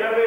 90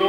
2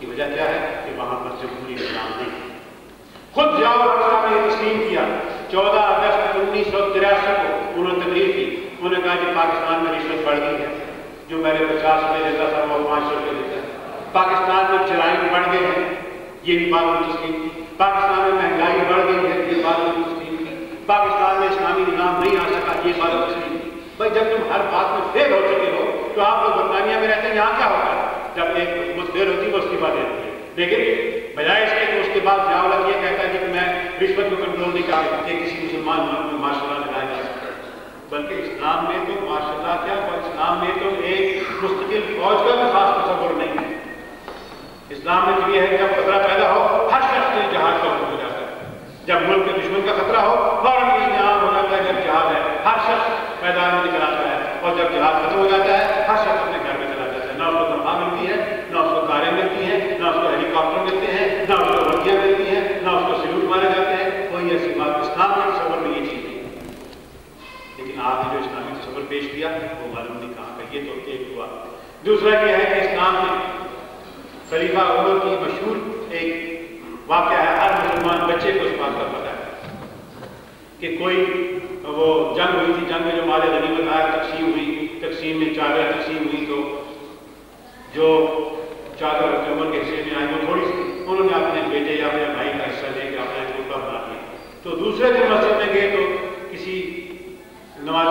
کی وجہ کیا ہے کہ وہاں پر جمہوری نظام نہیں ہے۔ خود ضیاء الحق نے یہ تسلیم کیا 14 اگست 1983 کو انہوں نے تقریر کی، انہوں نے کہا کہ پاکستان میں رشوت بڑھ گئی ہے، جو میں نے 50 روپئے دیتا تھا وہ 500 روپئے دیتا ہے، پاکستان میں جرائم بڑھ گئے ہیں، یہ بھی بات انہوں نے تسلیم کی، پاکستان میں مہنگائی بڑھ گئی ہے، یہ بات انہوں نے تسلیم کی، پاکستان میں اسلامی نظام نہیں آ سکا، یہ بات تسلیم کی۔ بھائی جب تم ہر بات میں فیل ہو چکے ہو تو آپ لوگ برطانیہ میں رہتے ہیں، یہاں کیا ہوتا ہے؟ جب ایک حکومت فیل ہوتی ہے وہ استعفا دیتی ہے، لیکن بجائے اس کے کہ اس کے بعد ضیاء الحق یہ کہتا ہے کہ میں رشوت کو کنٹرول نہیں کر سکتا کہ کسی مسلمان ملک میں ماشاء اللہ لگایا جا سکتا ہے، بلکہ اسلام میں تو ماشاء اللہ کیا، اسلام میں تو ایک مستقل فوج کا بھی خاص تصور نہیں ہے۔ اسلام میں تو یہ ہے کہ جب خطرہ پیدا ہو ہر شخص کے جہاد کا حکم ہو جاتا ہے، جب ملک کے دشمن کا خطرہ ہو فوراً یہ عام ہو جاتا ہے، جب جہاد ہے ہر شخص میدان میں نکل آتا ہے، اور جب جہاد ختم ہو جاتا ہے ہر شخص اپنے گھر میں چلا جاتا ہے، نہ اس کو تنخواہ ملتی ہے، نہ اس کو کاریں ملتی ہیں، نہ اس کو ہیلی کاپٹر ملتے ہیں، نہ اس کو وردیاں ملتی ہیں، نہ اس کو سلوٹ مارے جاتے ہیں، کوئی ایسی بات اسلام کے تصور میں یہ چیز نہیں ہے۔ لیکن آپ نے جو اسلامی تصور پیش کیا وہ معلوم نہیں کہاں کا، یہ تو ایک ہوا۔ دوسرا یہ ہے کہ اسلام میں خلیفہ عمر کی مشہور ایک واقعہ ہے، ہر مسلمان بچے کو اس بات کا پتہ ہے کہ کوئی وہ جنگ ہوئی تھی، جنگ میں جو مال غنیمت آیا تقسیم ہوئی، تقسیم میں چادر تقسیم ہوئی، تو جو چادر عمر کے حصے میں آئی وہ تھوڑی سی انہوں نے اپنے بیٹے یا اپنے بھائی کا حصہ لے کے اپنا کرتا بنا لیا، تو دوسرے دن مسجد میں گئے تو کسی مسلمان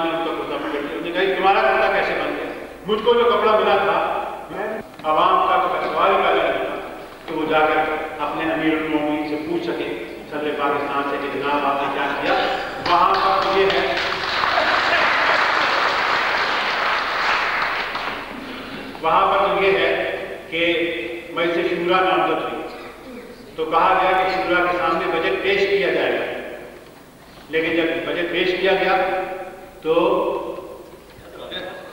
نے ان کا کرتا پکڑ لیا، انہوں نے کہا تمہارا کرتا کیسے بن گیا؟ مجھ کو جو کپڑا ملا تھا میں عوام کا سوال پیدا کرتا تو وہ جا کر اپنے امیر المومنین سے پوچھ سکے صدر پاکستان سے کہ جناب آپ نے کیا کیا۔ وہاں پر یہ ہے کہ مجلس شورا نامزد ہوئی تو کہا گیا کہ شورا کے سامنے بجٹ پیش کیا جائے گا، لیکن جب بجٹ پیش کیا گیا تو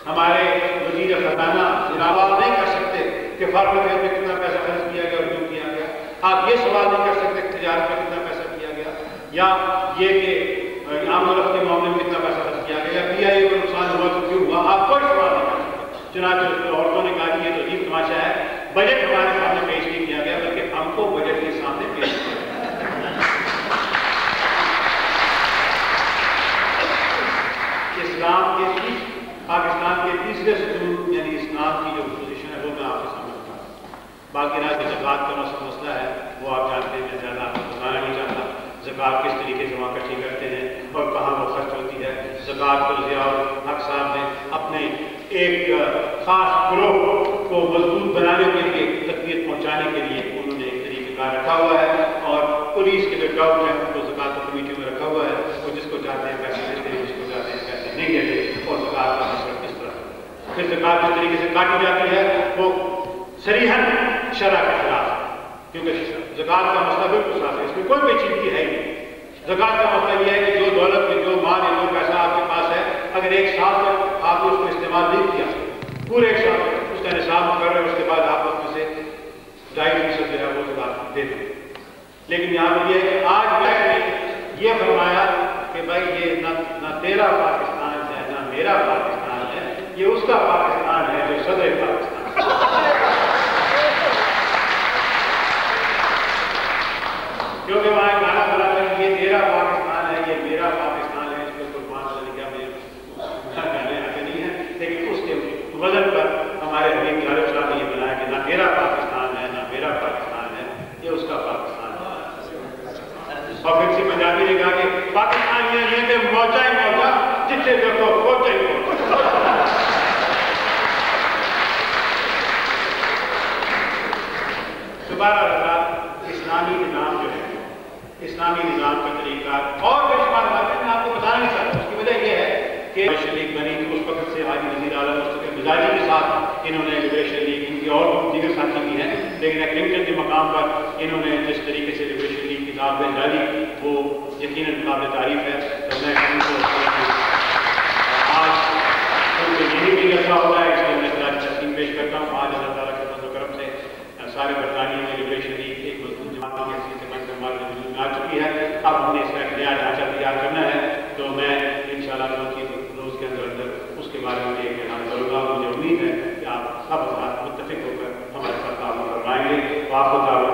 ہمارے وزیر خزانہ سوال نہیں کر سکتے کہ فرق میں کتنا پیسہ خرچ کیا گیا اور کیوں کیا گیا، آپ یہ سوال نہیں کر سکتے کہ تجارت میں کتنا پیسہ کیا گیا، یا یہ کہ عام رفت کے معاملے میں کتنا پیسہ خرچ کیا گیا، یا پی آئی کو نقصان ہوا تو کیوں ہوا، آپ کوئی سوال نہیں کر سکتے۔ چنانچہ عورتوں نے کہا کہ یہ تو عجیب تماشا ہے، بجٹ ہمارے سامنے پیش نہیں کیا گیا بلکہ ہم کو بجٹ کے سامنے پیش کیا گیا۔ اسلام کے پاکستان کے تیسرے ستون یعنی اسلام کی جو پوزیشن ہے وہ میں آپ کے سامنے بتا رہا ہوں۔ باقی رہا کہ زکوٰۃ کا مسئلہ ہے وہ آپ جانتے ہیں، میں زیادہ آپ کو بتانا نہیں چاہتا۔ زکوٰۃ کس طریقے سے وہاں اکٹھی کرتے ہیں اور کہاں وہ خرچ ہوتی ہے۔ زکوٰۃ کو ضیاء الحق صاحب نے اپنے ایک خاص گروہ کو مضبوط بنانے کے لیے، تقویت پہنچانے کے لیے انہوں نے ایک طریقہ کار رکھا ہوا ہے، اور پولیس کے جو ڈاؤٹ ہے ان کو زکوٰۃ کمیٹی میں رکھا ہوا ہے، وہ جس کو چاہتے ہیں پیسے دیتے ہیں، جس کو چاہتے ہیں پیسے نہیں دیتے، اور زکوٰۃ کا مسئلہ کس طرح پھر زکوٰۃ جس طریقے سے کاٹی جاتی ہے وہ صریحاً شرع کے خلاف ہے، کیونکہ زکوٰۃ کا مسئلہ بالکل صاف ہے، اس میں کوئی پیچیدگی ہے ہی نہیں۔ زکوٰۃ کا مسئلہ یہ ہے کہ جو دولت میں جو مال یا جو پیسہ آپ کے پاس ہے، اگر ایک سال تک آپ نے اس کو استعمال نہیں کیا، پورے ایک سال تک اس کا نصاب مقرر ہے، اس کے بعد آپ اس میں سے 2.5% جو ہے وہ زکوٰۃ دے دیں۔ لیکن یہاں پر یہ ہے کہ آج بینک نے یہ فرمایا کہ بھائی یہ نہ تیرا پاکستان ہے نہ میرا پاکستان ہے، یہ اس کا پاکستان ہے جو صدر پاکستان ہے، کیونکہ وہاں ایک گانا بنا تھا کہ یہ تیرا پاکستان ہے یہ میرا پاکستان ہے، اس کو قربان صلی کیا مجھے گانے آتے نہیں ہیں، لیکن اس کے وزن پر ہمارے حبیب غالب صاحب نے یہ بنایا کہ نہ تیرا پاکستان ہے نہ میرا پاکستان ہے، یہ اس کا پاکستان ہے۔ اور پھر کسی پنجابی نے کہا کہ پاکستان یہ کہ موجہ ہی موجہ جتنے دیکھو پہنچا ہی پہنچا۔ دوبارہ اسلامی نظام جو ہے، اسلامی نظام کا طریقہ اور بے شمار باتیں میں آپ کو بتانا نہیں چاہتا، اس کی وجہ یہ ہے کہ شریک بنی تو اس وقت سے حاجی وزیر اعلیٰ مستقل مزاجی کے ساتھ انہوں نے لبریشن لیگ، ان کی اور دیگر ساتھی بھی ہیں، لیکن کلنٹن کے مقام پر انہوں نے جس طریقے سے لبریشن لیگ کی دعوت ڈالی وہ یقیناً قابل تعریف ہے۔ تو میں ان کو آج کیونکہ یہی بھی ایسا ہوتا ہے، اس لیے میں خراج تحسین پیش کرتا ہوں۔ آج اللہ تعالیٰ کے فضل و کرم سے سارے برطانیہ میں لبریشن لیگ ایک مضبوط جماعت کی حیثیت سے آ چکی ہے، اب ہم نے اس کا ایک نیا ڈھانچہ تیار کرنا ہے، تو میں انشاءاللہ روز کے اندر اس کے بارے میں ایک اعلان کروں گا۔ مجھے امید ہے کہ آپ سب متفق ہو کر ہمارے ساتھ تعاون آپ کو